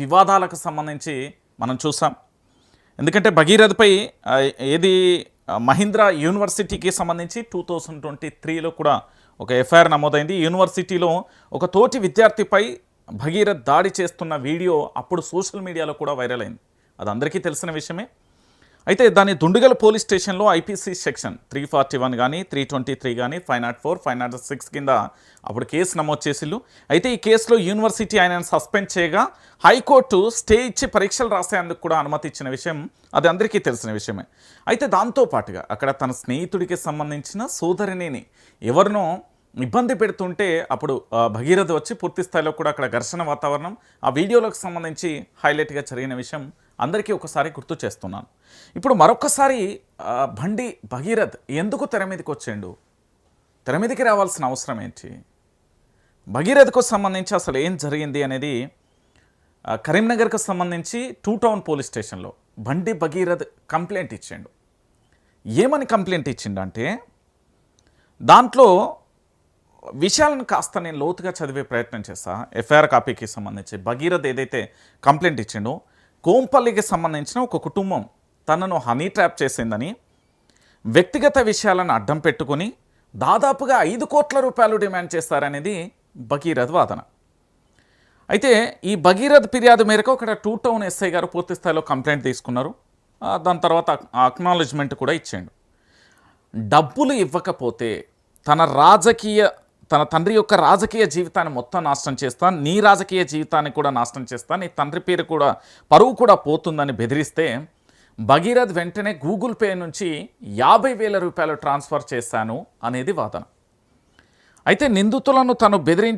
వివాదాలకు సంబంధించి మనం చూసాం. ఎందుకంటే భగీరథపై ఏది మహీంద్రా యూనివర్సిటీకి సంబంధించి 2023లో కూడా ఒక ఎఫ్ఐఆర్ నమోదైంది. యూనివర్సిటీలో ఒక తోటి విద్యార్థిపై భగీరథ్ దాడి చేస్తున్న వీడియో అప్పుడు సోషల్ మీడియాలో కూడా వైరల్ అయింది. అది అందరికీ తెలిసిన విషయమే. అయితే దాని దుండుగల పోలీస్ స్టేషన్లో ఐపీసీ సెక్షన్ 341 కానీ 323 కానీ 504, 506 కింద అప్పుడు కేసు నమోదు చేసిళ్ళు. అయితే ఈ కేసులో యూనివర్సిటీ ఆయనను సస్పెండ్ చేయగా హైకోర్టు స్టే ఇచ్చి పరీక్షలు రాసేందుకు కూడా అనుమతి ఇచ్చిన విషయం అది అందరికీ తెలిసిన విషయమే. అయితే దాంతోపాటుగా అక్కడ తన స్నేహితుడికి సంబంధించిన సోదరిని ఎవరినో ఇబ్బంది పెడుతుంటే అప్పుడు భగీరథ్ వచ్చి పూర్తి స్థాయిలో కూడా అక్కడ ఘర్షణ వాతావరణం ఆ వీడియోలకు సంబంధించి హైలైట్గా జరిగిన విషయం అందరికీ ఒకసారి గుర్తు చేస్తున్నాను. ఇప్పుడు మరొకసారి బండి భగీరథ్ ఎందుకు తెర మీదకి వచ్చిండు, తెర మీదకి రావాల్సిన అవసరం ఏంటి, భగీరథ్కు సంబంధించి అసలు ఏం జరిగింది అనేది కరీంనగర్కు సంబంధించి 2 టౌన్ పోలీస్ స్టేషన్లో బండి భగీరథ్ కంప్లైంట్ ఇచ్చిండు. ఏమని కంప్లైంట్ ఇచ్చిండంటే దాంట్లో విషయాలను కాస్త నేను లోతుగా చదివే ప్రయత్నం చేస్తా. ఎఫ్ఐఆర్ కాపీకి సంబంధించి భగీరథ్ ఏదైతే కంప్లైంట్ ఇచ్చిండో కోంపల్లికి సంబంధించిన ఒక కుటుంబం తనను హనీ ట్రాప్ చేసిందని, వ్యక్తిగత విషయాలను అడ్డం పెట్టుకుని దాదాపుగా 5 కోట్ల రూపాయలు డిమాండ్ చేస్తారనేది భగీరథ్ వాదన. అయితే ఈ భగీరథ్ ఫిర్యాదు మేరకు అక్కడ 2 టౌన్ ఎస్ఐ గారు పూర్తి స్థాయిలో కంప్లైంట్ తీసుకున్నారు. దాని తర్వాత అక్నాలెడ్జ్మెంట్ కూడా ఇచ్చాడు. డబ్బులు ఇవ్వకపోతే తన తండ్రి యొక్క రాజకీయ జీవితాన్ని మొత్తం నాశనం చేస్తా, నీ రాజకీయ జీవితాన్ని కూడా నాశనం చేస్తా, నీ తండ్రి పేరు కూడా పరువు కూడా పోతుందని బెదిరిస్తే భగీరథ్ వెంటనే గూగుల్ పే నుంచి 50,000 రూపాయలు ట్రాన్స్ఫర్ చేశాను అనేది వాదన. అయితే నిందితులను తను